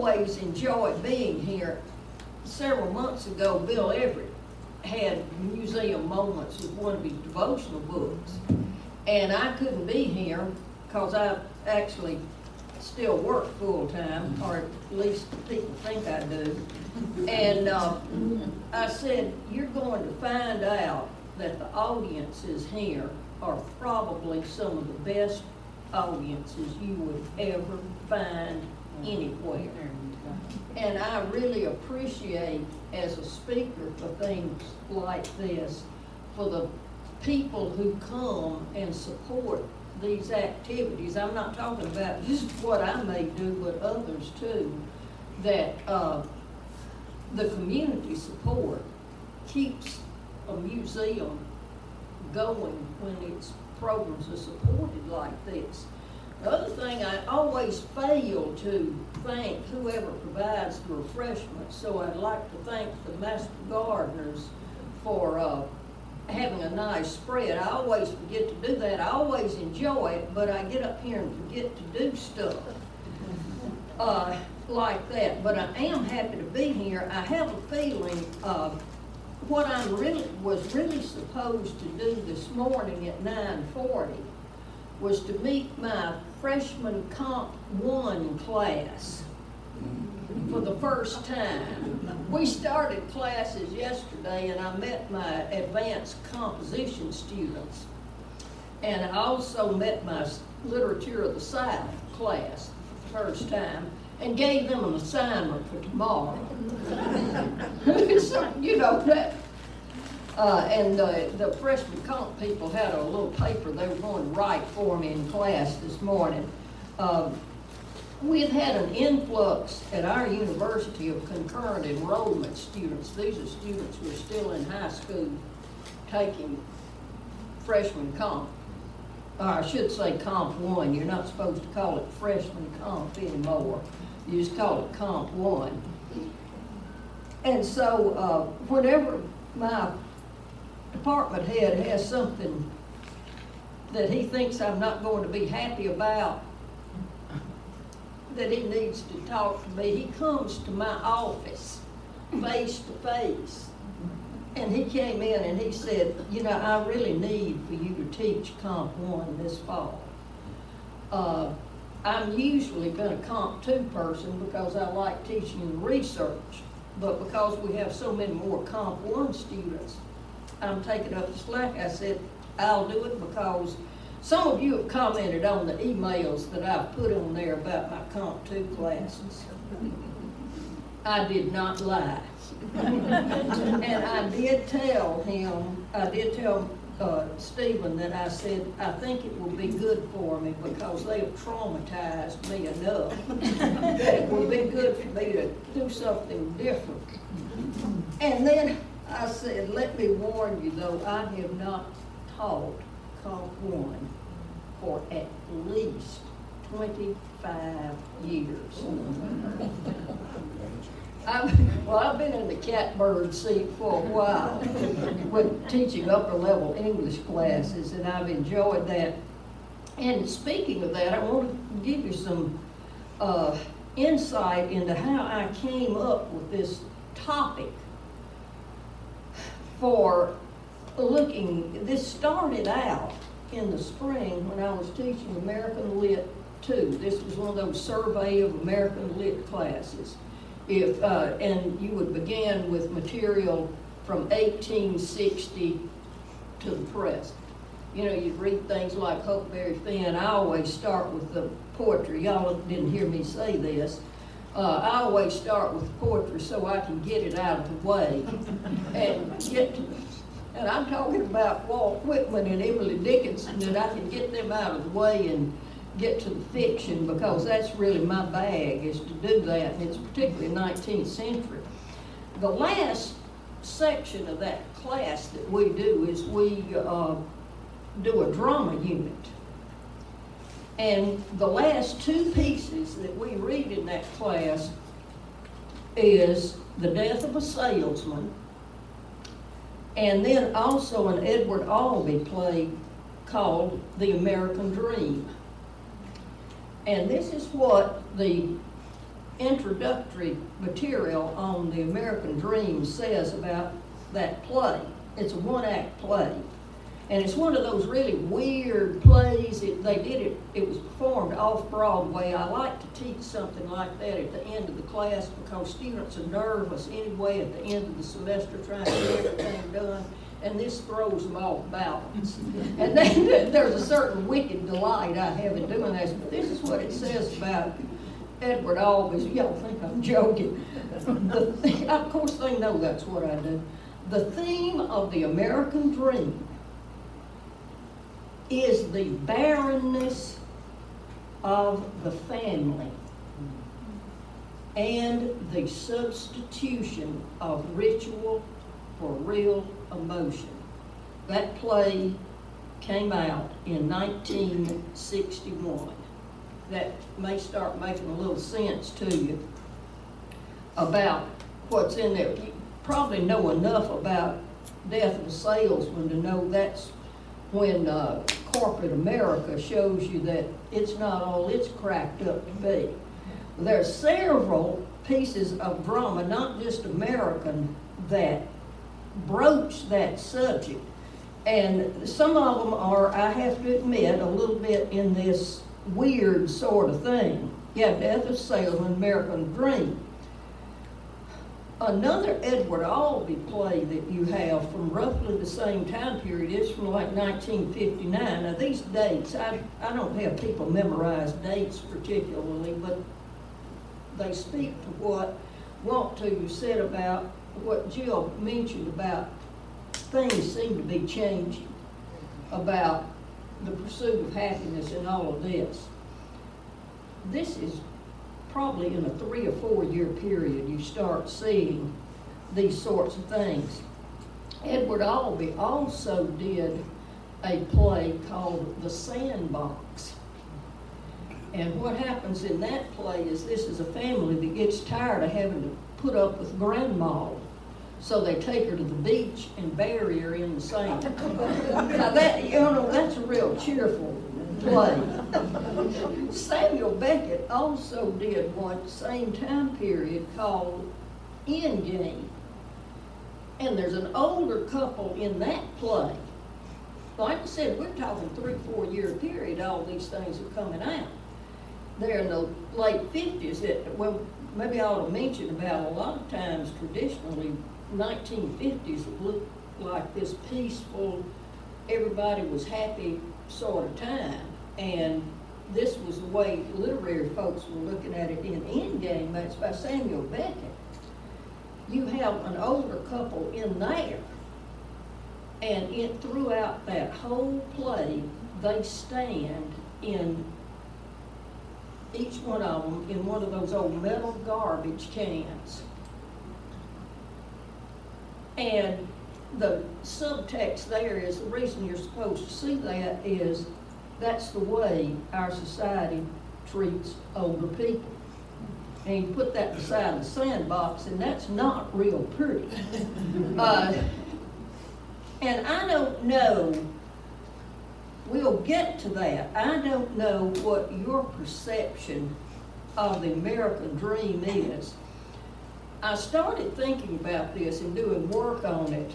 always enjoy being here. Several months ago, Bill Everett had museum moments with one of his devotional books. And I couldn't be here because I actually still work full-time, or at least people think I do. And I said, you're going to find out that the audiences here are probably some of the best audiences you would ever find anywhere. And I really appreciate, as a speaker for things like this, for the people who come and support these activities. I'm not talking about just what I may do, but others too, that the community support keeps a museum going when its programs are supported like this. The other thing, I always fail to thank whoever provides the refreshments, so I'd like to thank the Master Gardeners for having a nice spread. I always forget to do that. I always enjoy it, but I get up here and forget to do stuff like that. But I am happy to be here. I have a feeling what I was really supposed to do this morning at 9:40 was to meet my freshman Comp 1 class for the first time. We started classes yesterday, and I met my advanced composition students. And I also met my Literature of the South class for the first time and gave them an assignment for tomorrow. So, you know, that. And the freshman comp people had a little paper they were going to write for me in class this morning. We've had an influx at our university of concurrent enrollment students. These are students who are still in high school taking freshman comp. Or I should say Comp 1. You're not supposed to call it freshman comp anymore. You just call it Comp 1. And so whenever my department head has something that he thinks I'm not going to be happy about, that he needs to talk to me, he comes to my office face to face. And he came in and he said, you know, I really need for you to teach Comp 1 this fall. I'm usually been a Comp 2 person because I like teaching and research, but because we have so many more Comp 1 students, I'm taking up the slack. I said, I'll do it because some of you have commented on the emails that I've put on there about my Comp 2 classes. I did not lie. And I did tell Stephen that I said, I think it will be good for me because they have traumatized me enough that it will be good for me to do something different. And then I said, let me warn you though, I have not taught Comp 1 for at least 25 years. I've been in the catbird seat for a while with teaching upper level English classes, and I've enjoyed that. And speaking of that, I want to give you some insight into how I came up with this topic for looking. This started out in the spring when I was teaching American Lit 2. This was one of those survey of American Lit classes. And you would begin with material from 1860 to the present. You know, you'd read things like Huckleberry Finn. I always start with the poetry. Y'all didn't hear me say this. I always start with poetry so I can get it out of the way and I'm talking about Walt Whitman and Emily Dickinson, that I can get them out of the way and get to the fiction, because that's really my bag, is to do that, and it's particularly 19th century. The last section of that class that we do is we do a drama unit. And the last two pieces that we read in that class is The Death of a Salesman, and then also an Edward Albee play called The American Dream. And this is what the introductory material on the American Dream says about that play. It's a one-act play. And it's one of those really weird plays. It was performed off-Broadway. I like to teach something like that at the end of the class because students are nervous anyway at the end of the semester trying to get everything done. And this throws them off balance. And then there's a certain wicked delight I have in doing this. But this is what it says about Edward Albee. Y'all think I'm joking. Of course they know that's what I do. The theme of the American Dream is the barrenness of the family and the substitution of ritual for real emotion. That play came out in 1961. That may start making a little sense to you about what's in there. You probably know enough about Death of a Salesman to know that's when corporate America shows you that it's not all it's cracked up to be. There are several pieces of drama, not just American, that broach that subject. And some of them are, I have to admit, a little bit in this weird sort of thing. Yeah, Death of a Salesman, American Dream. Another Edward Albee play that you have from roughly the same time period is from like 1959. Now these dates, I don't have people memorize dates particularly, but they speak to what you said about what Jill mentioned about things seem to be changing about the pursuit of happiness and all of this. This is probably in a 3 or 4 year period you start seeing these sorts of things. Edward Albee also did a play called The Sandbox. And what happens in that play is this is a family that gets tired of having to put up with grandma. So they take her to the beach and bury her in the sand. Now that's a real cheerful play. Samuel Beckett also did one same time period called Endgame. And there's an older couple in that play. Like I said, we're talking 3 or 4 year period, all these things are coming out. They're in the late 50s. Maybe I ought to mention about a lot of times traditionally 1950s it looked like this peaceful, everybody was happy sort of time. And this was the way literary folks were looking at it in Endgame. It's by Samuel Beckett. You have an older couple in there, and throughout that whole play, they stand in, each one of them, in one of those old metal garbage cans. And the subtext there is, the reason you're supposed to see that is that's the way our society treats older people. And you put that beside the sandbox, and that's not real pretty. And I don't know, we'll get to that. I don't know what your perception of the American Dream is. I started thinking about this and doing work on it,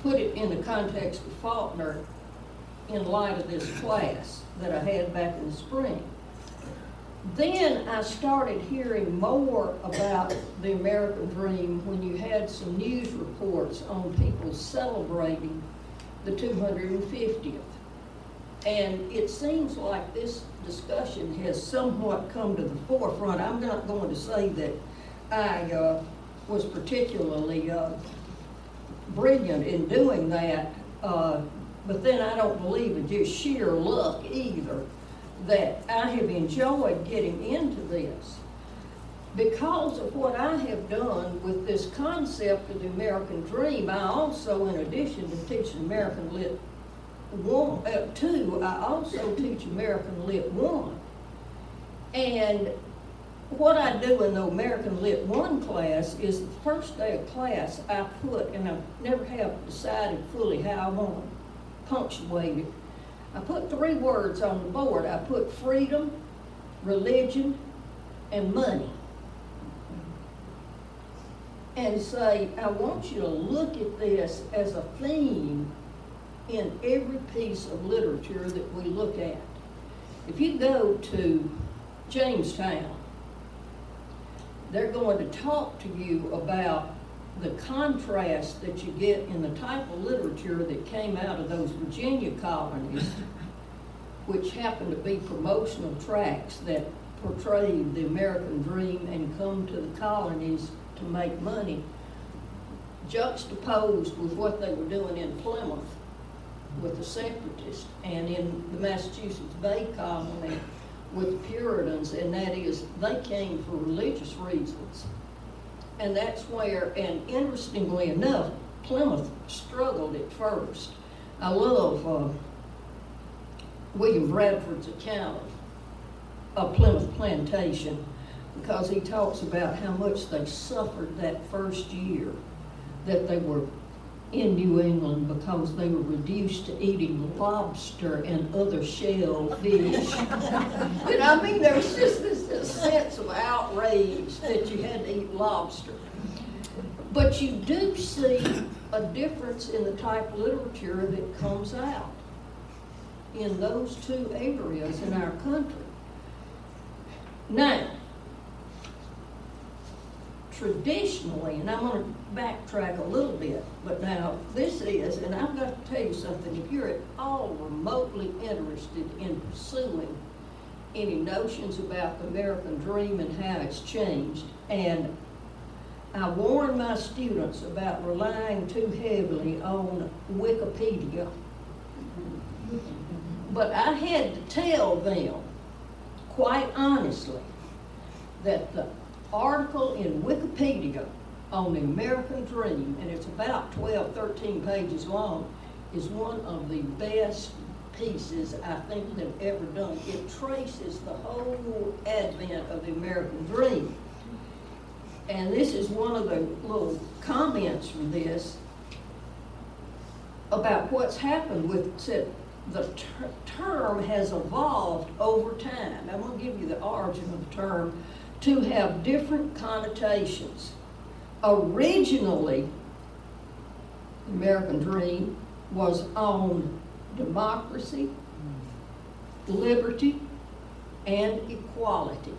put it in the context of Faulkner in light of this class that I had back in the spring. Then I started hearing more about the American Dream when you had some news reports on people celebrating the 250th. And it seems like this discussion has somewhat come to the forefront. I'm not going to say that I was particularly brilliant in doing that, but then I don't believe in just sheer luck either, that I have enjoyed getting into this. Because of what I have done with this concept of the American Dream, I also, in addition to teaching American Lit 2, I also teach American Lit 1. And what I do in the American Lit 1 class is the first day of class I put, and I never have decided fully how I want to punctuate it, I put 3 words on the board. I put freedom, religion, and money. And say, I want you to look at this as a theme in every piece of literature that we look at. If you go to Jamestown, they're going to talk to you about the contrast that you get in the type of literature that came out of those Virginia colonies, which happened to be promotional tracts that portrayed the American dream and come to the colonies to make money, juxtaposed with what they were doing in Plymouth with the separatists, and in the Massachusetts Bay Colony with the Puritans, and that is, they came for religious reasons. And that's where, and interestingly enough, Plymouth struggled at first. I love William Bradford's account of Plymouth Plantation, because he talks about how much they suffered that first year that they were in New England, because they were reduced to eating lobster and other shellfish. And I mean, there was just this sense of outrage that you had to eat lobster. But you do see a difference in the type of literature that comes out in those two areas in our country. Now, traditionally, and I'm going to backtrack a little bit, but now this is, and I've got to tell you something, if you're at all remotely interested in pursuing any notions about the American dream and how it's changed, and I warn my students about relying too heavily on Wikipedia, but I had to tell them, quite honestly, that the article in Wikipedia on the American dream, and it's about 12, 13 pages long, is one of the best pieces I think they've ever done. It traces the whole advent of the American dream. And this is one of the little comments from this about what's happened with, said, the term has evolved over time. I'm going to give you the origin of the term to have different connotations. Originally, the American dream was on democracy, liberty, and equality.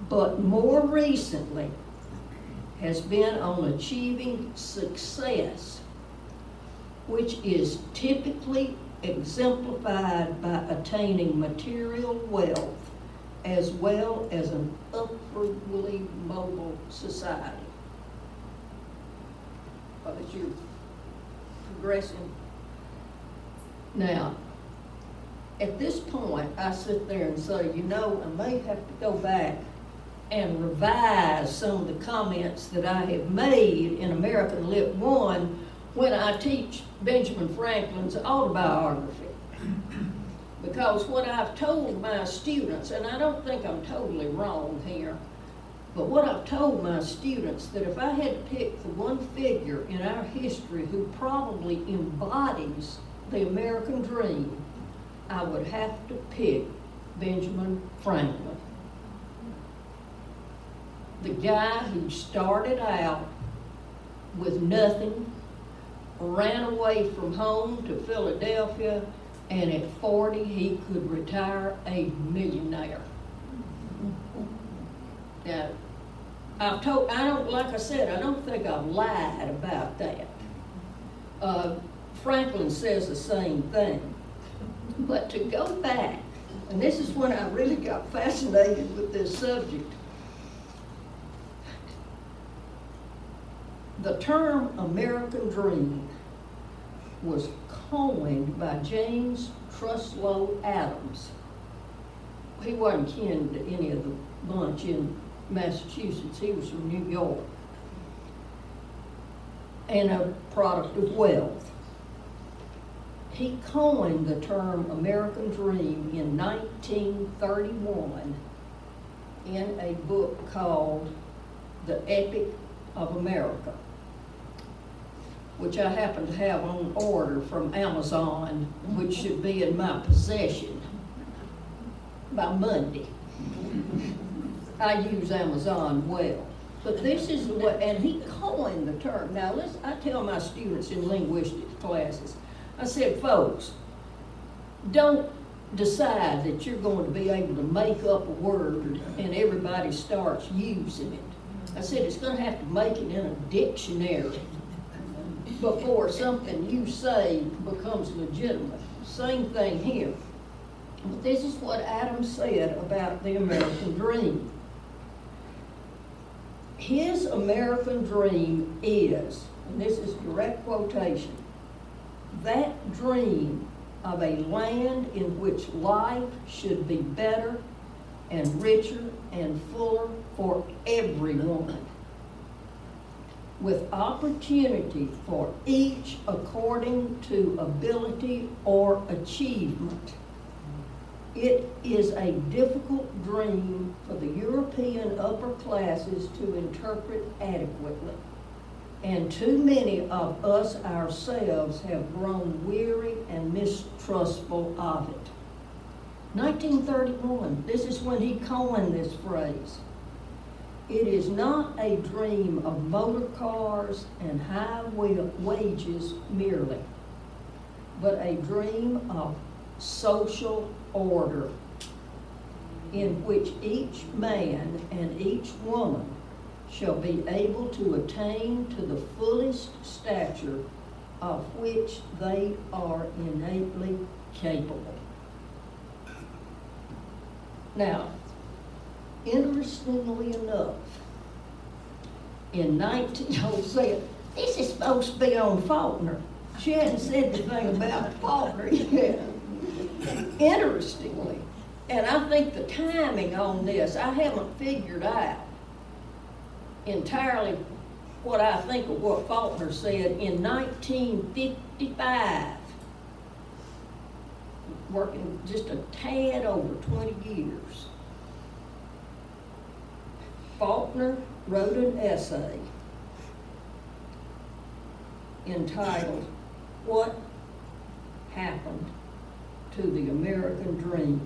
But more recently has been on achieving success, which is typically exemplified by attaining material wealth as well as an upwardly mobile society. But as you're progressing. Now, at this point, I sit there and say, you know, I may have to go back and revise some of the comments that I have made in American Lit 1 when I teach Benjamin Franklin's autobiography. Because what I've told my students, and I don't think I'm totally wrong here, but what I've told my students, that if I had to pick the one figure in our history who probably embodies the American dream, I would have to pick Benjamin Franklin. The guy who started out with nothing, ran away from home to Philadelphia, and at 40 he could retire a millionaire. Now, like I said, I don't think I've lied about that. Franklin says the same thing. But to go back, and this is when I really got fascinated with this subject, the term American Dream was coined by James Truslow Adams. He wasn't kin to any of the bunch in Massachusetts. He was from New York, and a product of wealth. He coined the term American Dream in 1931 in a book called The Epic of America, which I happen to have on order from Amazon, which should be in my possession by Monday. I use Amazon well. But this is the way, and he coined the term. Now, listen, I tell my students in linguistics classes, I said, folks, don't decide that you're going to be able to make up a word and everybody starts using it. I said, it's going to have to make it in a dictionary before something you say becomes legitimate. Same thing here. But this is what Adam said about the American dream. His American dream is, and this is direct quotation, that dream of a land in which life should be better and richer and fuller for everyone, with opportunity for each according to ability or achievement. It is a difficult dream for the European upper classes to interpret adequately, and too many of us ourselves have grown weary and mistrustful of it. 1931, this is when he coined this phrase. It is not a dream of motor cars and high wages merely, but a dream of social order in which each man and each woman shall be able to attain to the fullest stature of which they are innately capable. Now, interestingly enough, in 1907, this is supposed to be on Faulkner. She hadn't said anything about Faulkner yet. Interestingly, and I think the timing on this, I haven't figured out entirely what I think of what Faulkner said in 1955, working just a tad over 20 years. Faulkner wrote an essay entitled, What Happened to the American Dream?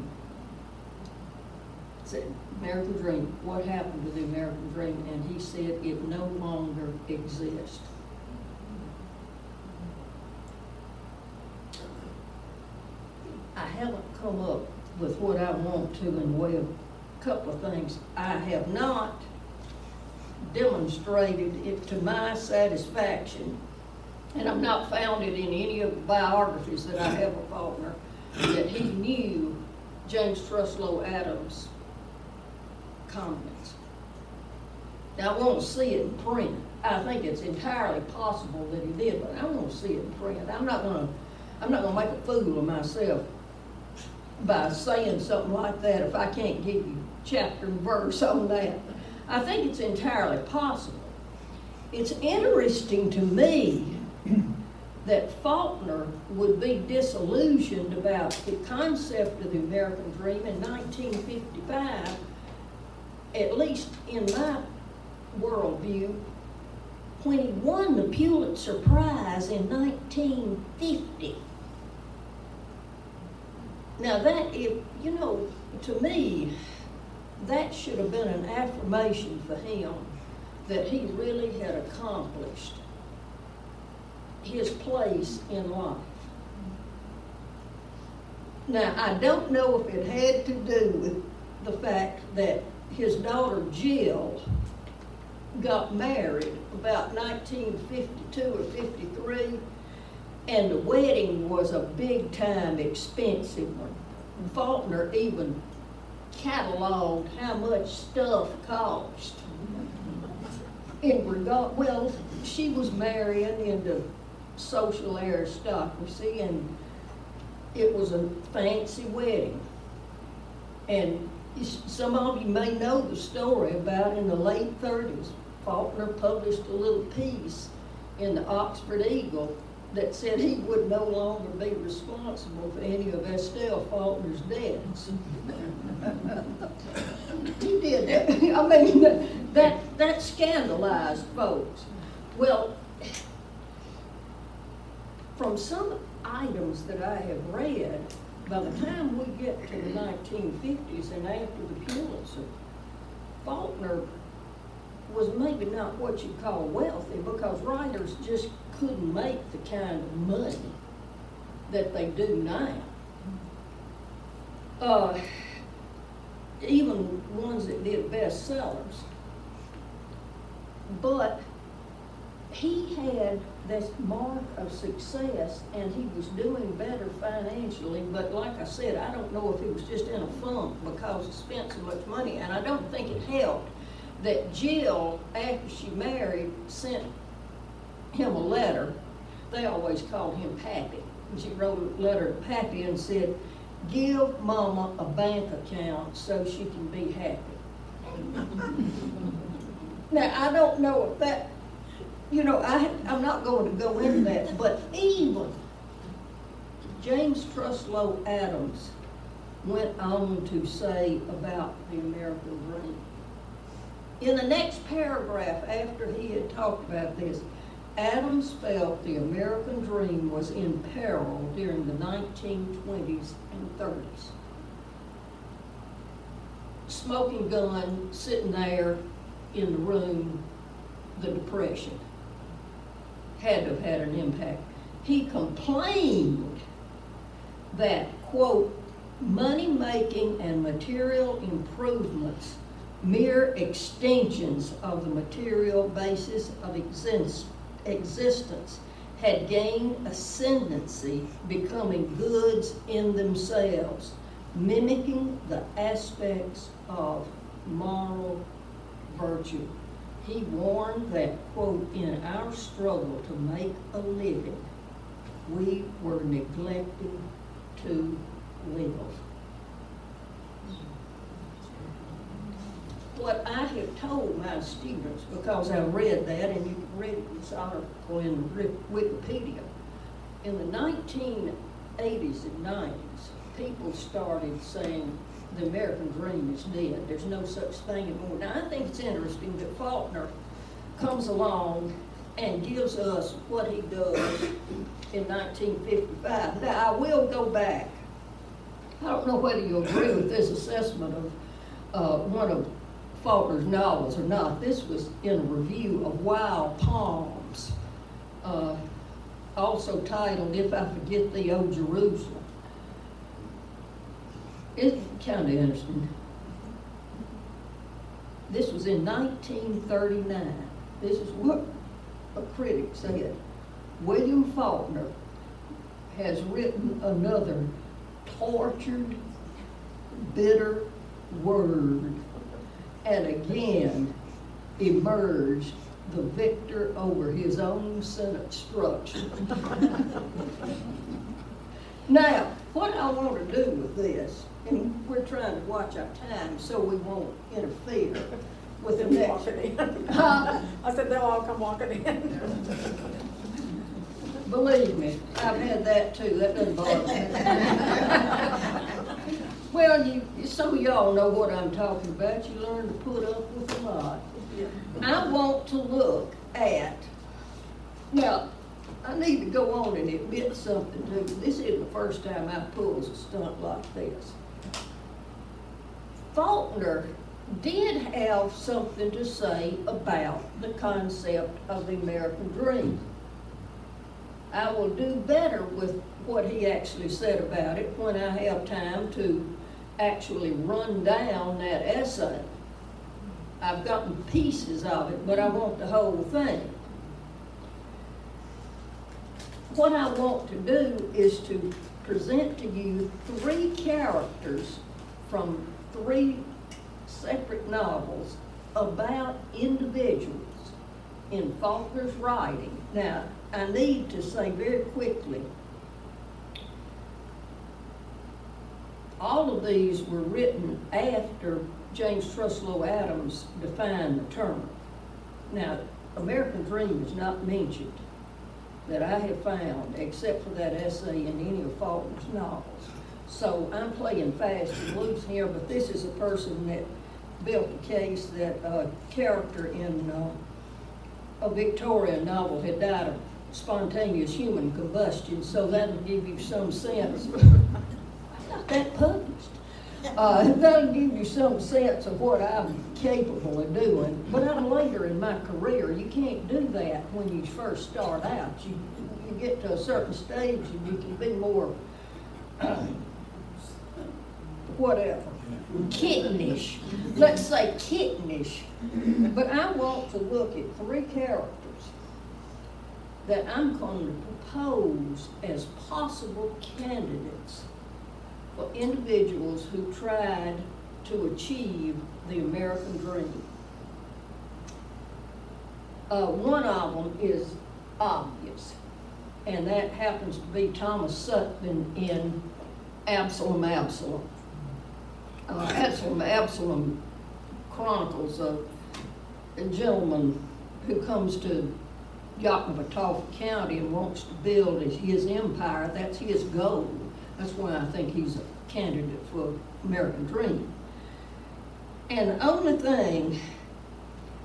It said, American Dream, what happened to the American Dream? And he said it no longer exists. I haven't come up with what I want to in the way of a couple of things. I have not demonstrated it to my satisfaction, and I've not found it in any of the biographies that I have of Faulkner, that he knew James Truslow Adams' comments. Now, I want to see it in print. I think it's entirely possible that he did, but I want to see it in print. I'm not gonna make a fool of myself by saying something like that if I can't give you chapter and verse on that. I think it's entirely possible. It's interesting to me that Faulkner would be disillusioned about the concept of the American dream in 1955, at least in my worldview, when he won the Pulitzer Prize in 1950. Now that, to me, that should have been an affirmation for him that he really had accomplished his place in life. Now, I don't know if it had to do with the fact that his daughter Jill got married about 1952 or 53, and the wedding was a big time expensive one. Faulkner even cataloged how much stuff cost. Well, she was marrying into social aristocracy, and it was a fancy wedding. And some of you may know the story about in the late 30s, Faulkner published a little piece in the Oxford Eagle that said he would no longer be responsible for any of Estelle Faulkner's debts. He did that. I mean, that scandalized folks. Well, from some items that I have read, by the time we get to the 1950s and after the Pulitzer, Faulkner was maybe not what you'd call wealthy, because writers just couldn't make the kind of money that they do now. Even ones that did bestsellers. But he had this mark of success, and he was doing better financially, but like I said, I don't know if he was just in a funk because he spent so much money, and I don't think it helped that Jill, after she married, sent him a letter. They always called him Pappy. And she wrote a letter to Pappy and said, "Give Mama a bank account so she can be happy." Now, I don't know if that, I'm not going to go into that, but even James Truslow Adams went on to say about the American dream. In the next paragraph, after he had talked about this, Adams felt the American dream was in peril during the 1920s and 30s. Smoking gun, sitting there in the room, the Depression had to have had an impact. He complained that, quote, money-making and material improvements, mere extensions of the material basis of existence, had gained ascendancy, becoming goods in themselves, mimicking the aspects of moral virtue. He warned that, quote, in our struggle to make a living, we were neglecting to live. What I have told my students, because I read that, and you can read this article in Wikipedia, in the 1980s and 90s, people started saying the American dream is dead. There's no such thing anymore. Now, I think it's interesting that Faulkner comes along and gives us what he does in 1955. Now, I will go back. I don't know whether you agree with this assessment of one of Faulkner's novels or not. This was in a review of Wild Palms, also titled If I Forget Thee, O Jerusalem. It's kind of interesting. This was in 1939. This is what a critic said. William Faulkner has written another tortured, bitter word, and again emerged the victor over his own Senate structure. Now, what I want to do with this, and we're trying to watch our time so we won't interfere with the next. I said they'll all come walking in. Believe me, I've had that too. That doesn't bother me. Well, some of y'all know what I'm talking about. You learn to put up with a lot. Yeah. I want to look at, now, I need to go on and admit something to you. This isn't the first time I've pulled a stunt like this. Faulkner did have something to say about the concept of the American dream. I will do better with what he actually said about it when I have time to actually run down that essay. I've gotten pieces of it, but I want the whole thing. What I want to do is to present to you 3 characters from 3 separate novels about individuals in Faulkner's writing. Now, I need to say very quickly, all of these were written after James Truslow Adams defined the term. Now, American Dream is not mentioned that I have found, except for that essay in any of Faulkner's novels. So I'm playing fast and loose here, but this is a person that built a case that a character in a Victorian novel had died of spontaneous human combustion, so that'll give you some sense. I got that published. That'll give you some sense of what I'm capable of doing. But I'm later in my career. You can't do that when you first start out. You get to a certain stage and you can be more, whatever, kittenish. Let's say kittenish. But I want to look at 3 characters that I'm going to propose as possible candidates for individuals who tried to achieve the American dream. One of them is obvious, and that happens to be Thomas Sutton in Absalom, Absalom. Absalom chronicles a gentleman who comes to Yakima County and wants to build his empire. That's his goal. That's why I think he's a candidate for American Dream. And the only thing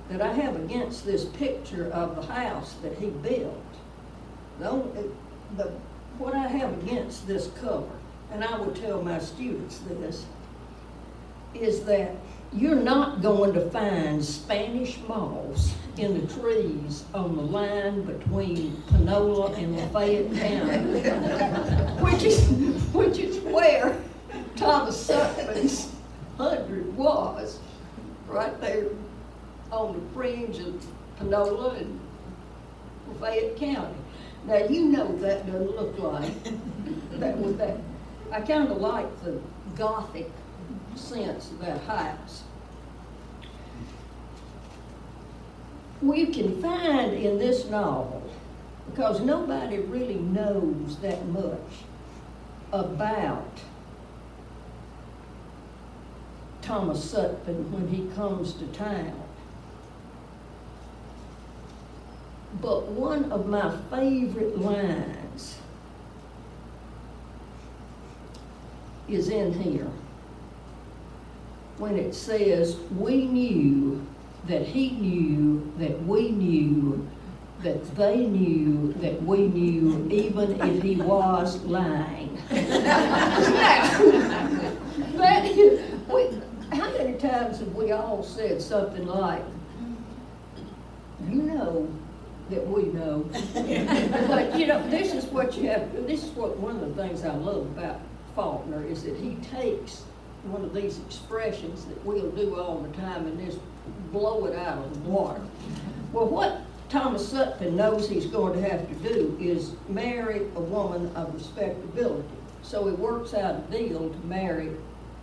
that I have against this picture of the house that he built, what I have against this cover, and I would tell my students this, is that you're not going to find Spanish moss in the trees on the line between Panola and Lafayette County, which is where Thomas Sutton's 100 was, right there on the fringe of Panola and Lafayette County. Now you know that doesn't look like that with that. I kind of like the Gothic sense of that house. We can find in this novel, because nobody really knows that much about Thomas Sutton when he comes to town. But one of my favorite lines is in here when it says, "We knew that he knew that we knew that they knew that we knew, even if he was lying." How many times have we all said something like, "You know that we know"? But you know, this is what you have. This is what one of the things I love about Faulkner is that he takes one of these expressions that we'll do all the time and just blow it out of the water. Well, what Thomas Sutton knows he's going to have to do is marry a woman of respectability. So he works out a deal to marry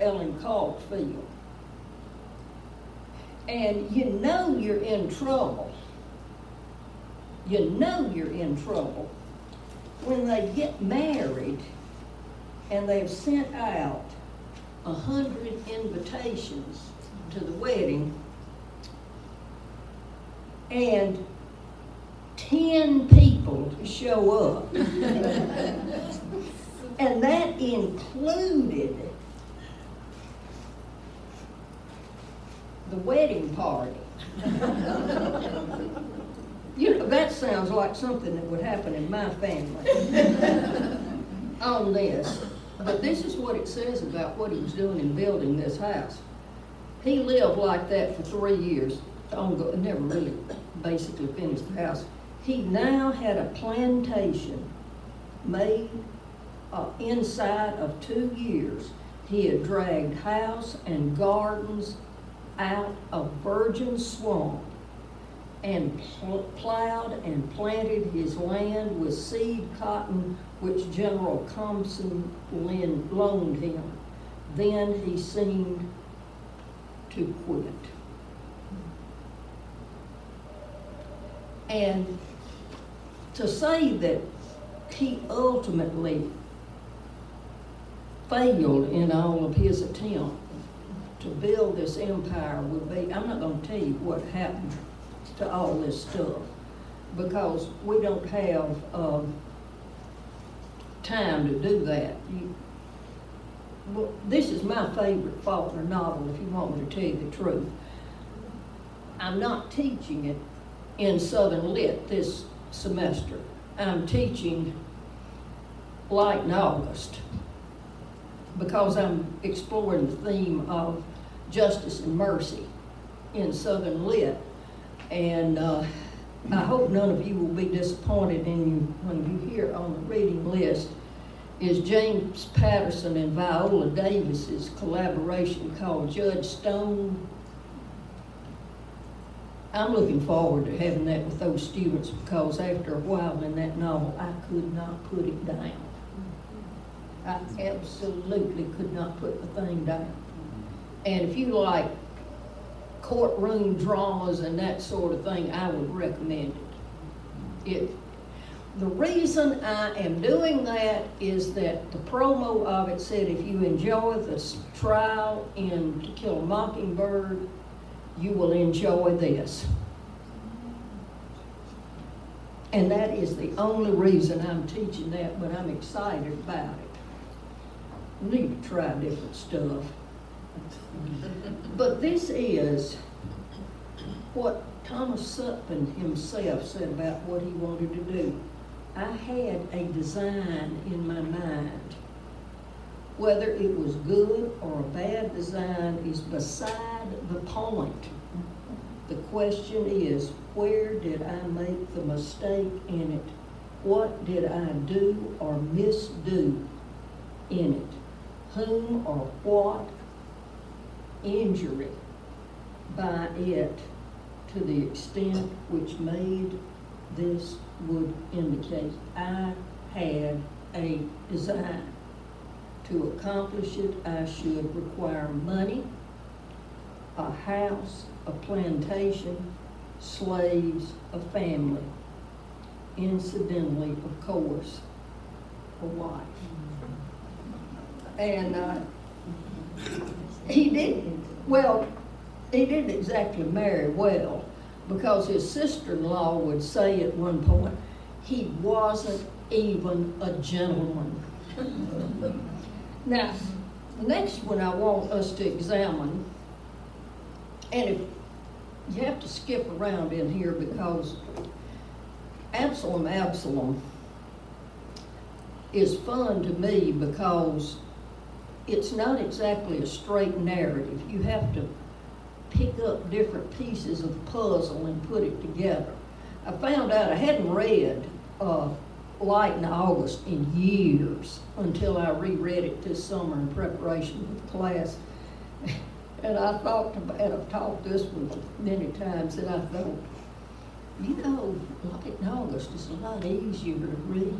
Ellen Caulfield. And you know you're in trouble. You know you're in trouble when they get married and they've sent out 100 invitations to the wedding, and 10 people show up. And that included the wedding party. You know, that sounds like something that would happen in my family on this. But this is what it says about what he was doing in building this house. He lived like that for 3 years. Never really basically finished the house. He now had a plantation made inside of 2 years. He had dragged house and gardens out of virgin swamp and plowed and planted his land with seed cotton, which General Compson loaned him. Then he seemed to quit. And to say that he ultimately failed in all of his attempt to build this empire would be, I'm not going to tell you what happened to all this stuff, because we don't have time to do that. Well, this is my favorite Faulkner novel, if you want me to tell you the truth. I'm not teaching it in Southern Lit this semester. I'm teaching Light in August. because I'm exploring the theme of justice and mercy in Southern Lit. And I hope none of you will be disappointed in you when you hear on the reading list is James Patterson and Viola Davis's collaboration called Judge Stone. I'm looking forward to having that with those students because after a while in that novel, I could not put it down. I absolutely could not put the thing down. And if you like courtroom dramas and that sort of thing, I would recommend it. The reason I am doing that is that the promo of it said if you enjoy the trial in To Kill a Mockingbird, you will enjoy this. And that is the only reason I'm teaching that, but I'm excited about it. Need to try different stuff. But this is what Thomas Sutton himself said about what he wanted to do. I had a design in my mind. Whether it was good or a bad design is beside the point. The question is, where did I make the mistake in it? What did I do or misdo in it? Whom or what injury by it to the extent which made this would indicate I had a design. To accomplish it, I should require money, a house, a plantation, slaves, a family. Incidentally, of course, a wife. And he didn't exactly marry well, because his sister-in-law would say at one point, he wasn't even a gentleman. Now, the next one I want us to examine, and if you have to skip around in here because Absalom is fun to me because it's not exactly a straight narrative. You have to pick up different pieces of the puzzle and put it together. I found out I hadn't read Light in August in years until I reread it this summer in preparation for the class. And I thought, and I've taught this one many times, and I thought, you know, Light in August is a lot easier to read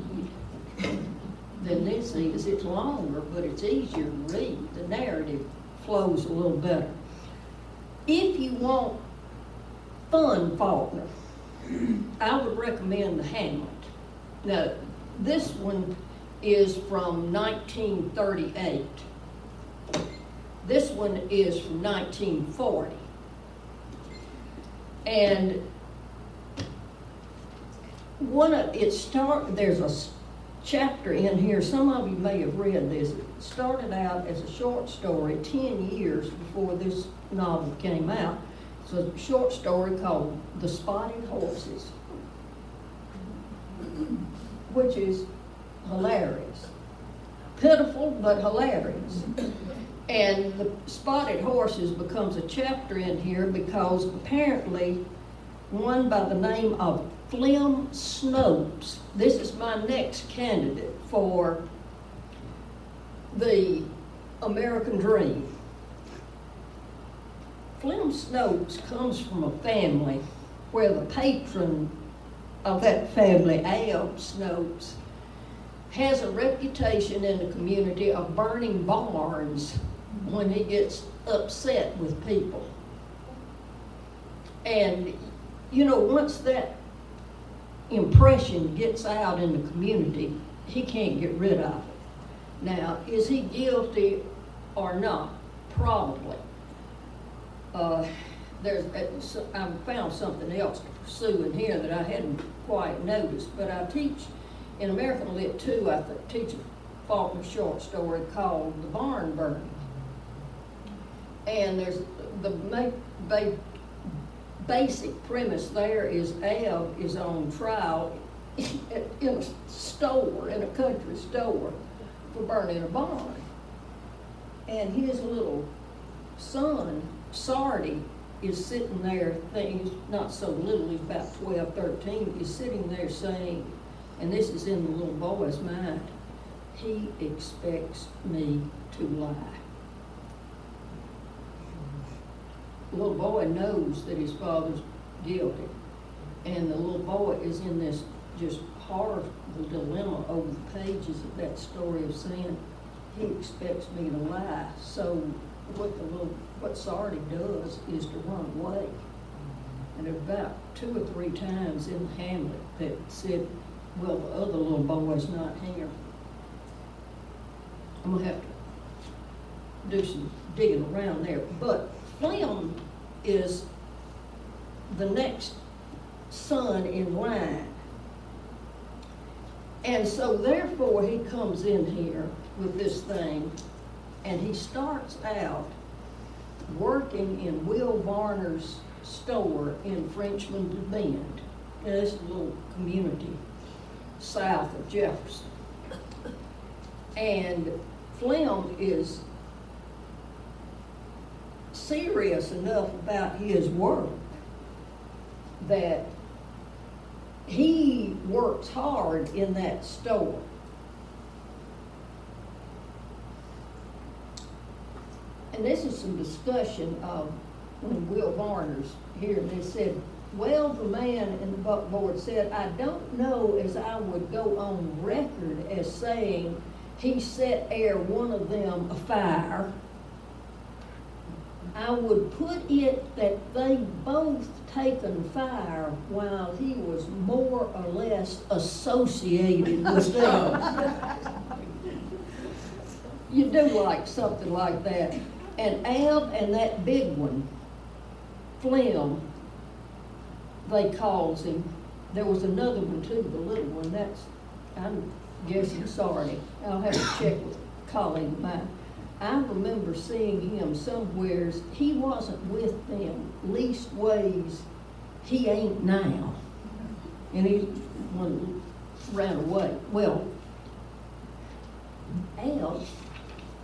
than this is. It's longer, but it's easier to read. The narrative flows a little better. If you want fun Faulkner, I would recommend The Hamlet. Now, this one is from 1938. This one is from 1940. And there's a chapter in here, some of you may have read this. It started out as a short story 10 years before this novel came out. It's a short story called The Spotted Horses, which is hilarious. Pitiful, but hilarious. And The Spotted Horses becomes a chapter in here because apparently one by the name of Flem Snopes, this is my next candidate for the American Dream. Flem Snopes comes from a family where the patron of that family, Ab Snopes, has a reputation in the community of burning barns when he gets upset with people. And, you know, once that impression gets out in the community, he can't get rid of it. Now, is he guilty or not? Probably. I found something else to pursue in here that I hadn't quite noticed, but I teach in American Lit 2, I teach a Faulkner short story called The Barn Burning. And there's the basic premise there is Ab is on trial in a store, in a country store, for burning a barn. And his little son, Sardi, is sitting there, he's not so little, he's about 12, 13, is sitting there saying, and this is in the little boy's mind, he expects me to lie. The little boy knows that his father's guilty, and the little boy is in this just horrible dilemma over the pages of that story of saying, he expects me to lie. So what Sardi does is to run away. And about 2 or 3 times in the Hamlet that said, well, the other little boy's not here. I'm gonna have to do some digging around there. But Flem is the next son in line. And so therefore he comes in here with this thing, and he starts out working in Will Varner's store in Frenchman's Bend. And it's a little community south of Jefferson. And Flem is serious enough about his work that he works hard in that store. And this is some discussion of when Will Varner's here, and they said, well, the man in the buckboard said, I don't know as I would go on record as saying he set ere one of them afire. I would put it that they both taken fire while he was more or less associated with them. You do like something like that. And Ab and that big one, Flem, they calls him. There was another one too, the little one, that's, I'm guessing Sardi. I'll have to check with a colleague of mine. I remember seeing him somewheres, he wasn't with them, leastways, he ain't now. And he ran away. Well, Al,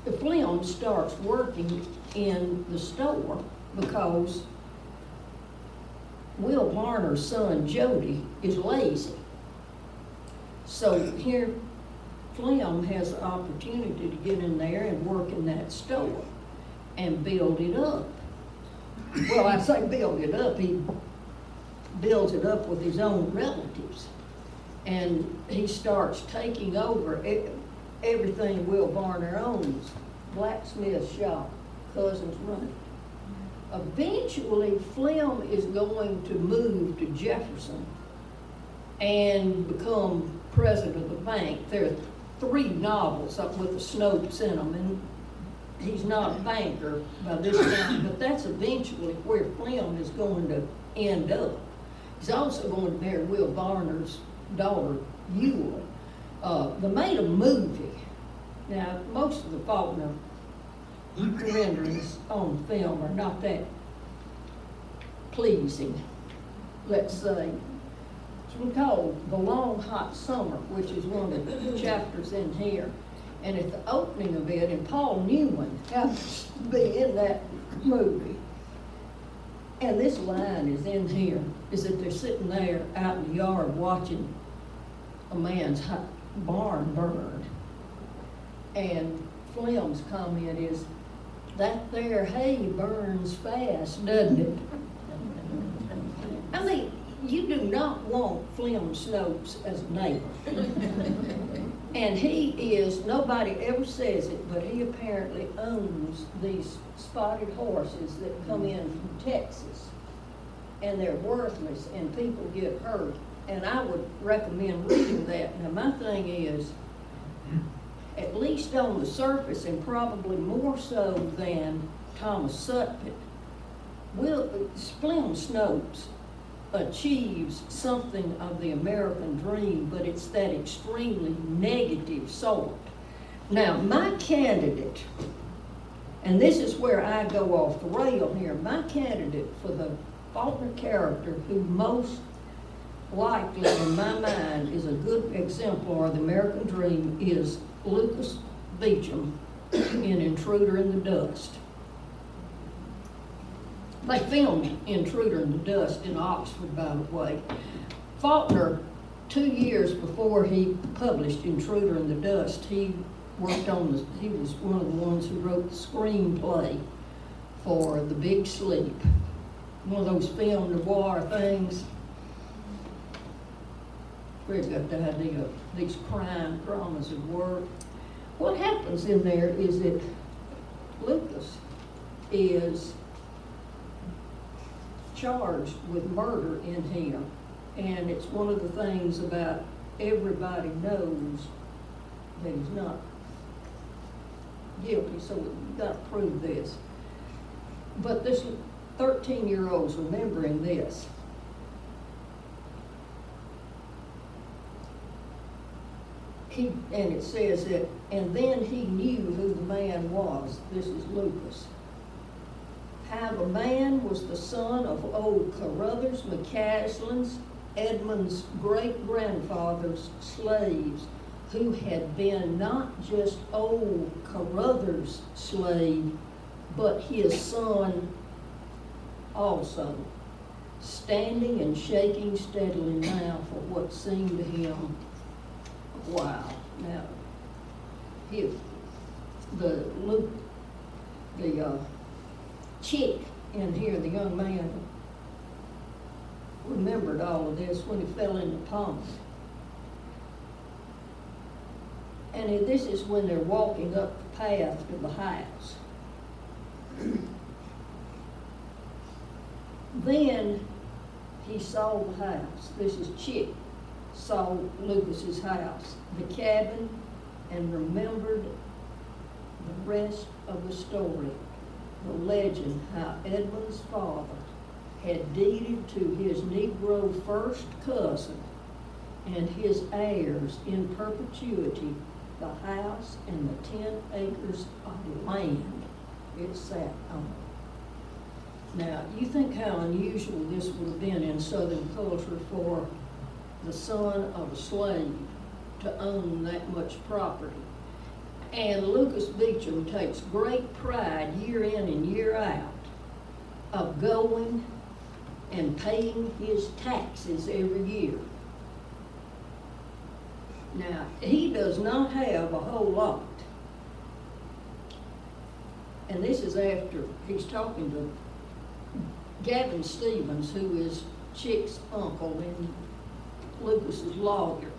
the Flem starts working in the store because Will Varner's son, Jody, is lazy. So here, Flem has the opportunity to get in there and work in that store and build it up. Well, I say build it up, he builds it up with his own relatives. And he starts taking over everything Will Varner owns. Blacksmith shop, cousins run it. Eventually, Flem is going to move to Jefferson and become president of the bank. There are 3 novels up with the Snopes in them, and he's not a banker by this time, but that's eventually where Flem is going to end up. He's also going to marry Will Varner's daughter, Eula. They made a movie. Now, most of the Faulkner renderings on film are not that pleasing, let's say. It's one called The Long Hot Summer, which is one of the chapters in here. And at the opening of it, and Paul Newman happens to be in that movie. And this line is in here, is that they're sitting there out in the yard watching a man's barn burned. And Flem's comment is, that there hay burns fast, doesn't it? I mean, you do not want Flem Snopes as a neighbor. And he is, nobody ever says it, but he apparently owns these spotted horses that come in from Texas. And they're worthless and people get hurt. And I would recommend reading that. Now my thing is, at least on the surface, and probably more so than Thomas Sutpit, Flem Snopes achieves something of the American dream, but it's that extremely negative sort. Now, my candidate, and this is where I go off the rail here, my candidate for the Faulkner character who most likely, in my mind, is a good exemplar of the American dream is Lucas Beecham in Intruder in the Dust. They filmed Intruder in the Dust in Oxford, by the way. Faulkner, 2 years before he published Intruder in the Dust, he worked on he was one of the ones who wrote the screenplay for The Big Sleep. One of those film noir things. Where he got the idea of these crime dramas at work. What happens in there is that Lucas is charged with murder in here, and it's one of the things about everybody knows that he's not guilty, so we've got to prove this. But this 13-year-old's remembering this. And it says that, and then he knew who the man was. This is Lucas. How the man was the son of old Carruthers McCaslin's, Edmund's great-grandfather's slaves, who had been not just old Carruthers' slave, but his son also, standing and shaking steadily now for what seemed to him a while. Now, the chick in here, the young man, remembered all of this when he fell in the pond. And this is when they're walking up the path to the house. Then he saw the house. This is Chick saw Lucas's house, the cabin, and remembered the rest of the story. The legend how Edmund's father had deeded to his Negro first cousin and his heirs in perpetuity the house and the 10 acres of land it sat on. Now, you think how unusual this would have been in Southern culture for the son of a slave to own that much property. And Lucas Beecham takes great pride year in and year out of going and paying his taxes every year. Now, he does not have a whole lot. And this is after he's talking to Gavin Stevens, who is Chick's uncle and Lucas's lawyer.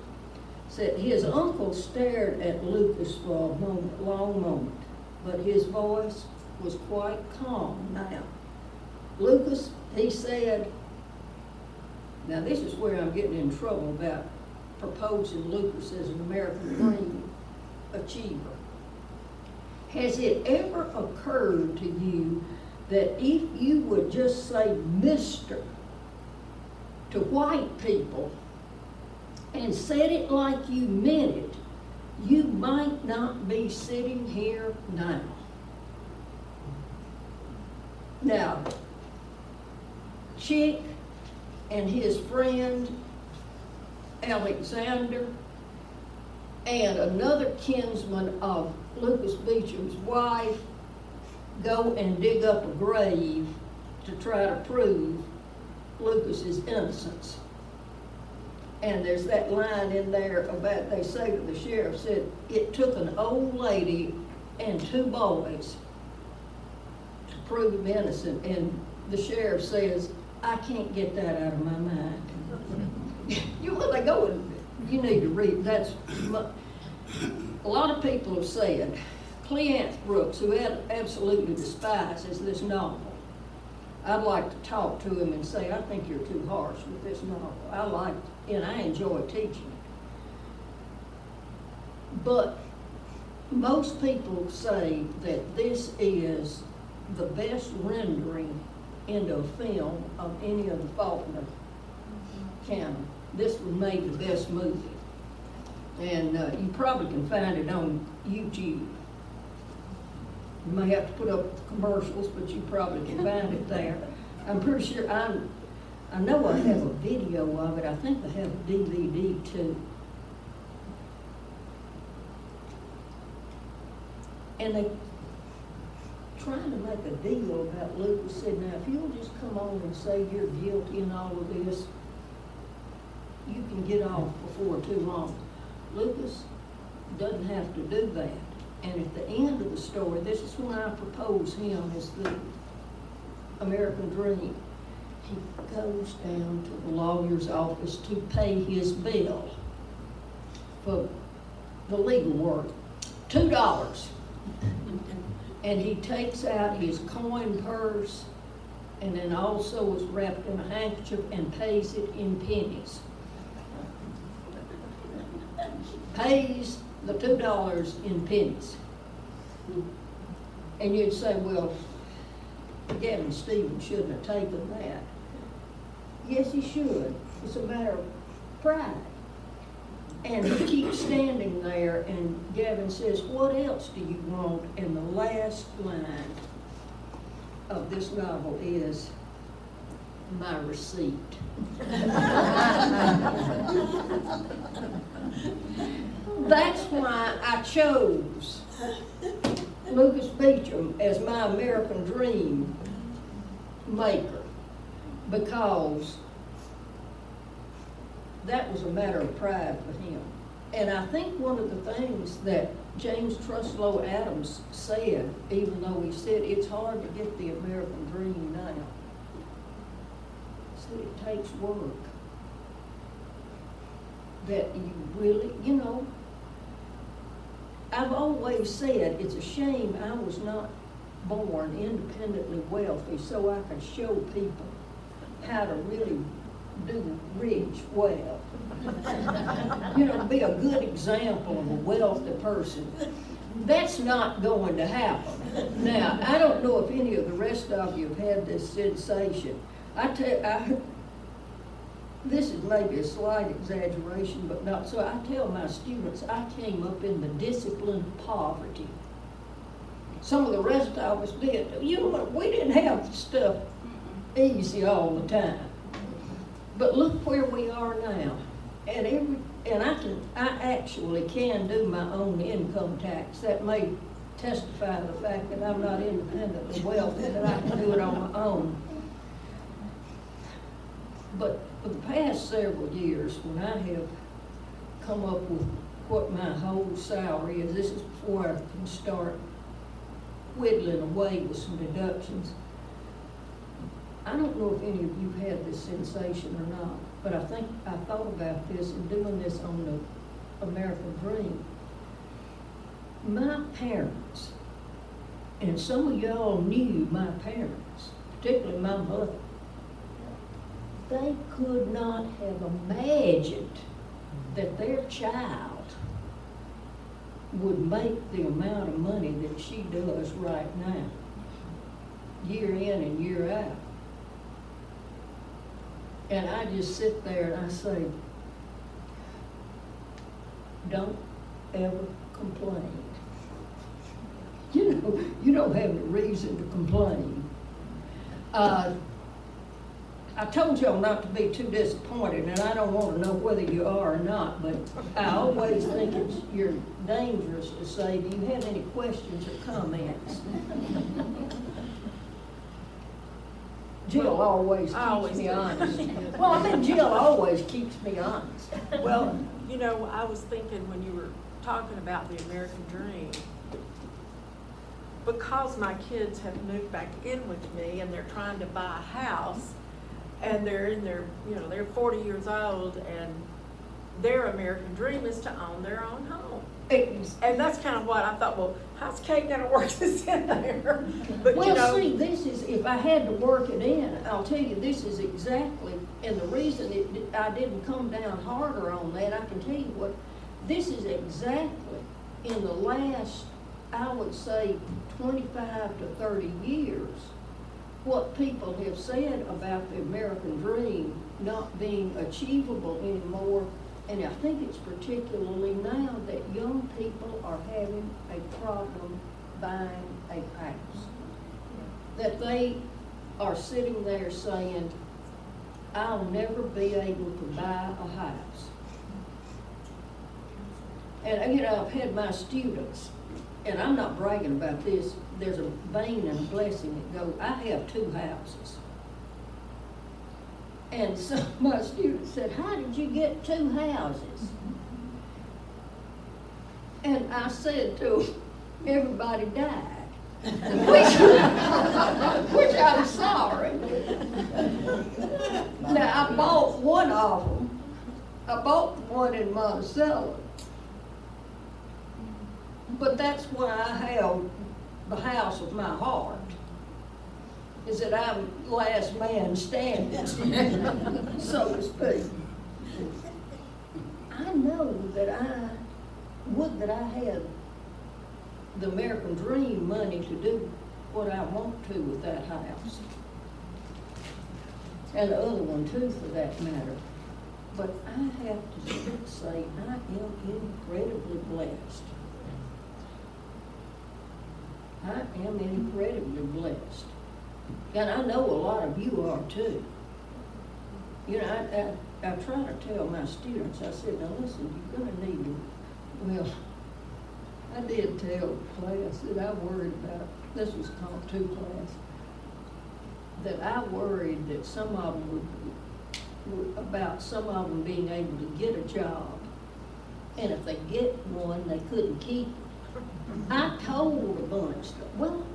Said his uncle stared at Lucas for a long moment, but his voice was quite calm now. Lucas, he said, now this is where I'm getting in trouble about proposing Lucas as an American dream achiever. Has it ever occurred to you that if you would just say Mr. to white people and said it like you meant it, you might not be sitting here now? Now, Chick and his friend Alexander and another kinsman of Lucas Beecham's wife go and dig up a grave to try to prove Lucas's innocence. And there's that line in there about, they say that the sheriff said, it took an old lady and 2 boys to prove him innocent. And the sheriff says, I can't get that out of my mind. You know, they go and you need to read. That's a lot of people have said. Cleanth Brooks, who absolutely despises this novel, I'd like to talk to him and say, I think you're too harsh with this novel. I like it, and I enjoy teaching it. But most people say that this is the best rendering into a film of any of the Faulkner canon. This would make the best movie. And you probably can find it on YouTube. You may have to put up commercials, but you probably can find it there. I'm pretty sure, I know I have a video of it. I think I have a DVD too. And they trying to make a deal about Lucas, said, now, if you'll just come on and say you're guilty in all of this, you can get off before too long. Lucas doesn't have to do that. And at the end of the story, this is when I propose him as the American Dream. He goes down to the lawyer's office to pay his bill for the legal work, $2. And he takes out his coin purse and then also is wrapped in a handkerchief and pays it in pennies. Pays the $2 in pennies. And you'd say, well, Gavin Stevens shouldn't have taken that. Yes, he should. It's a matter of pride. And he keeps standing there, and Gavin says, what else do you want? And the last line of this novel is, my receipt. That's why I chose Lucas Beecham as my American Dream maker, because that was a matter of pride for him. And I think one of the things that James Truslow Adams said, even though he said it's hard to get the American Dream now, he said it takes work. That you really, you know, I've always said it's a shame I was not born independently wealthy so I could show people how to really do rich well. You know, be a good example of a wealthy person. That's not going to happen. Now, I don't know if any of the rest of you have had this sensation. This is maybe a slight exaggeration, but not so. I tell my students I came up in the discipline of poverty. Some of the rest of us did. You know, we didn't have stuff easy all the time. But look where we are now. And I actually can do my own income tax. That may testify to the fact that I'm not independently wealthy, that I can do it on my own. But for the past several years, when I have come up with what my whole salary is, this is before I can start whittling away with some deductions. I don't know if any of you had this sensation or not, but I think I thought about this and doing this on the American Dream. My parents, and some of y'all knew my parents, particularly my mother, they could not have imagined that their child would make the amount of money that she does right now, year in and year out. And I just sit there and I say, don't ever complain. You know, you don't have any reason to complain. I told y'all not to be too disappointed, and I don't want to know whether you are or not, but I always think you're dangerous to say, do you have any questions or comments? Jill always keeps me honest. Well, I mean, Jill always keeps me honest. Well, you know, I was thinking when you were talking about the American Dream, because my kids have moved back in with me and they're trying to buy a house, and they're in their, you know, they're 40 years old, and their American Dream is to own their own home. And that's kind of what I thought, well, how's Kate gonna work this in there? But well, you know, see, this is, if I had to work it in, I'll tell you, this is exactly, and the reason I didn't come down harder on that, I can tell you what, this is exactly in the last, I would say, 25 to 30 years, what people have said about the American Dream not being achievable anymore. And I think it's particularly now that young people are having a problem buying a house. That they are sitting there saying, I'll never be able to buy a house. And you know, I've had my students, and I'm not bragging about this, there's a vein and a blessing that goes, I have 2 houses. And so my student said, how did you get 2 houses? And I said to him, everybody died. which I'm sorry. Now, I bought one of them. I bought the one in Monticello. But that's why I have the house of my heart, is that I'm last man standing, so to speak. I know that I had the American dream money to do what I want to with that house. And the other one too, for that matter. But I have to say, I am incredibly blessed. I am incredibly blessed. And I know a lot of you are too. You know, I try to tell my students, I said, now listen, you're gonna need to, well, I did tell class that I worried about, this was called 2 class, that I worried that some of them about some of them being able to get a job. And if they get one, they couldn't keep it. I told a bunch, well,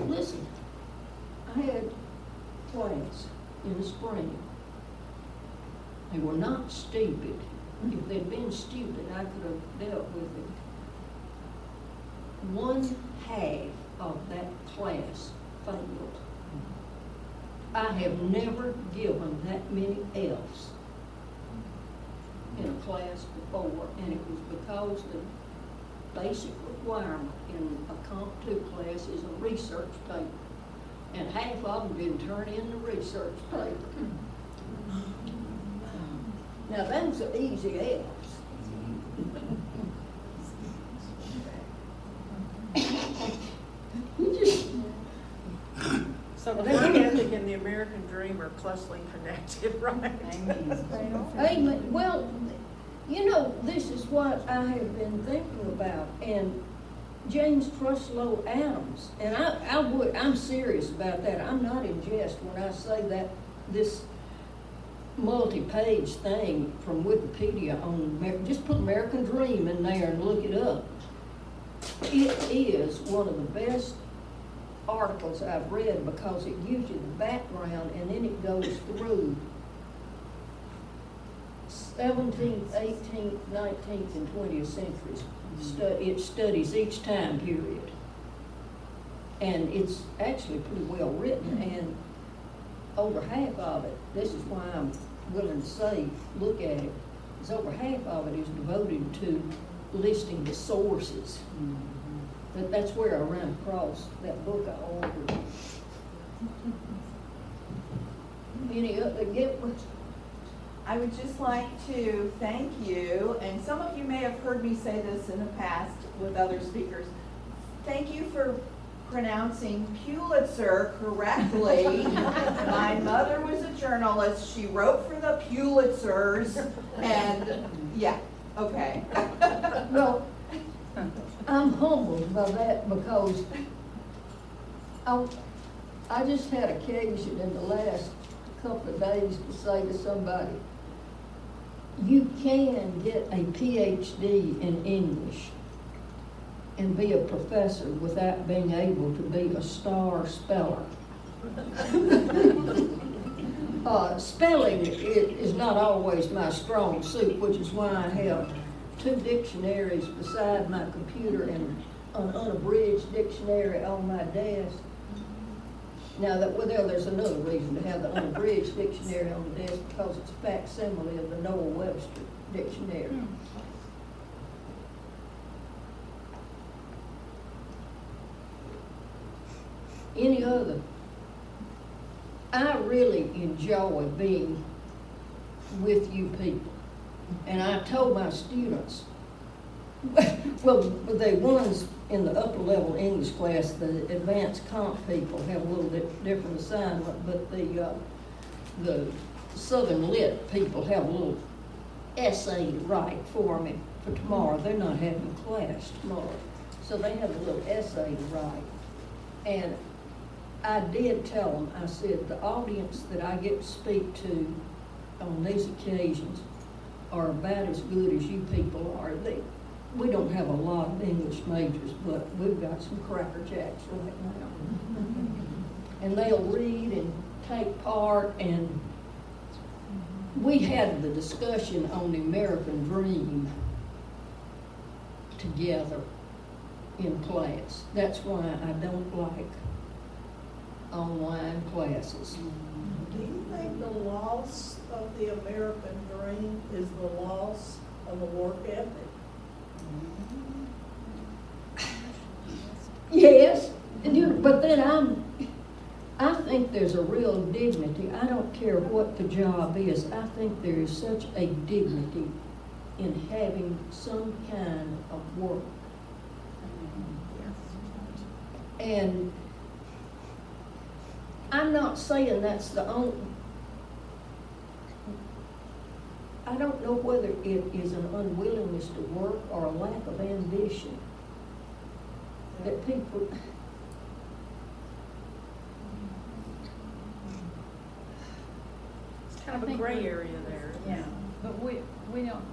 listen, I had class in the spring. They were not stupid. If they'd been stupid, I could have dealt with it. 1/2 of that class failed. I have never given that many F's in a class before, and it was because the basic requirement in a Comp 2 class is a research paper, and 1/2 of them didn't turn in the research paper. Now, those are easy F's. So the work ethic and the American dream are closely connected, right? Amen. Well, you know, this is what I have been thinking about, and James Truslow Adams, and I'm serious about that. I'm not in jest when I say that this multi-page thing from Wikipedia on, just put American Dream in there and look it up. It is one of the best articles I've read because it gives you the background and then it goes through 17th, 18th, 19th, and 20th centuries. It studies each time period. And it's actually pretty well written, and over 1/2 of it, this is why I'm willing to say, look at it, is over 1/2 of it is devoted to listing the sources. That's where I ran across that book I ordered. Any other giveaways? I would just like to thank you, and some of you may have heard me say this in the past with other speakers. Thank you for pronouncing Pulitzer correctly. My mother was a journalist. She wrote for the Pulitzers, and yeah, okay. Well, I'm humbled by that because I just had occasion in the last couple of days to say to somebody, you can get a PhD in English and be a professor without being able to be a star speller. Spelling is not always my strong suit, which is why I have 2 dictionaries beside my computer and an unabridged dictionary on my desk. Now, there's another reason to have the unabridged dictionary on the desk, because it's a facsimile of the Noah Webster dictionary. Any other? I really enjoy being with you people. And I told my students, well, the ones in the upper level English class, the advanced comp people have a little bit different assignment, but the Southern Lit people have a little essay to write for me for tomorrow. They're not having class tomorrow. So they have a little essay to write. And I did tell them, I said, the audience that I get to speak to on these occasions are about as good as you people are. We don't have a lot of English majors, but we've got some Cracker Jacks right now. And they'll read and take part, and we had the discussion on the American Dream together in class. That's why I don't like online classes. Do you think the loss of the American dream is the loss of a work ethic? Yes, but then I think there's a real dignity. I don't care what the job is. I think there is such a dignity in having some kind of work. And I'm not saying that's the only, I don't know whether it is an unwillingness to work or a lack of ambition that people, It's kind of I a think gray we- area there. Yeah, but we don't,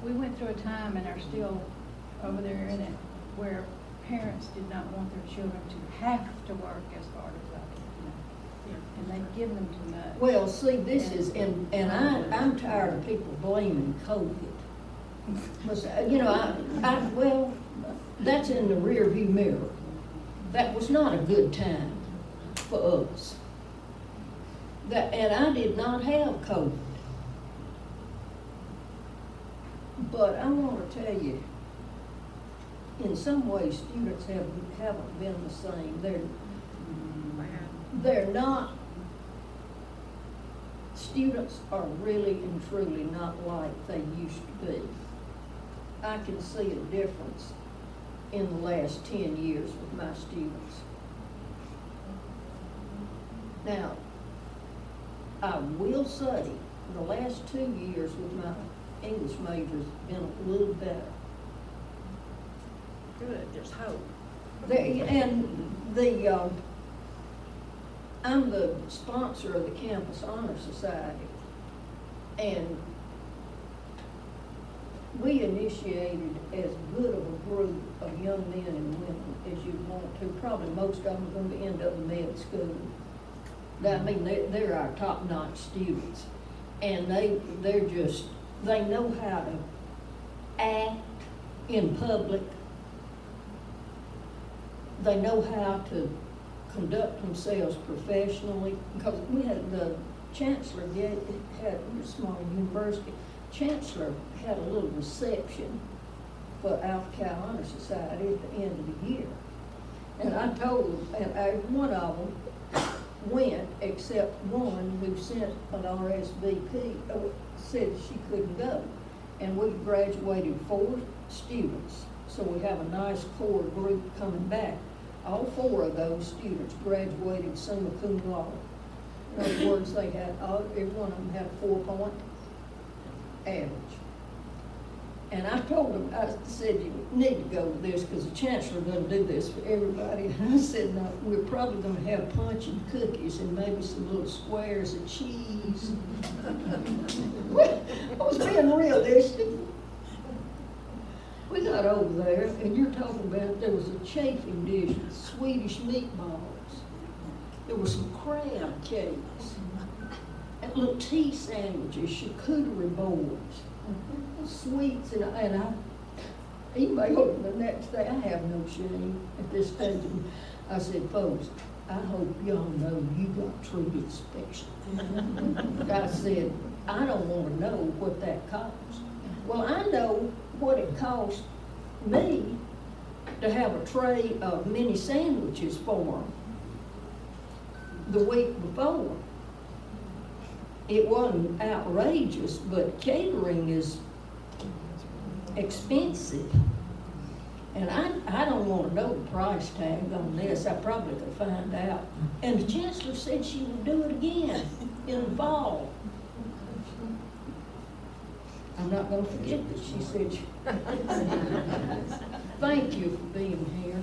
we went through a time and are still over there in it where parents did not want their children to have to work as hard as I did, and they've given them too much. well, see, this is, and I'm tired of people blaming COVID. But, you know, well, that's in the rearview mirror. That was not a good time for us. And I did not have COVID. But I want to tell you, in some ways, students haven't been the same. They're not, students are really and truly not like they used to be. I can see a difference in the last 10 years with my students. Now, I will say, the last 2 years with my English majors been a little better. Good, there's hope. I'm the sponsor of the Campus Honor Society, and we initiated as good of a group of young men and women as you'd want to. Probably most of them are going to end up in med school. I mean, they're our top-notch students, and they know how to act in public. They know how to conduct themselves professionally, because we had the chancellor had a small university. Chancellor had a little reception for Alpha Chi Honor Society at the end of the year, and I told them, and one of them went, except one who sent an RSVP, said she couldn't go, and we graduated 4 students, so we have a nice core group coming back. All 4 of those students graduated summa cum laude. In other words, they had, every one of them had a 4-point average. And I told them, I said, you need to go to this, because the chancellor doesn't do this for everybody. And I said, no, we're probably gonna have punch and cookies and maybe some little squares of cheese. I was being realistic. We got over there, and you're talking about, there was a chafing dish with Swedish meatballs. There was some crab cakes, and little tea sandwiches, charcuterie boards, sweets, and I emailed them the next day. I have no shame at this stage. I said, folks, I hope y'all know you got treated special. I said, I don't want to know what that costs. Well, I know what it cost me to have a tray of mini sandwiches for them the week before. It wasn't outrageous, but catering is expensive. And I don't want to know the price tag on this. I probably could find out. And the chancellor said she would do it again in the fall. I'm not going to forget that she said thank you for being here.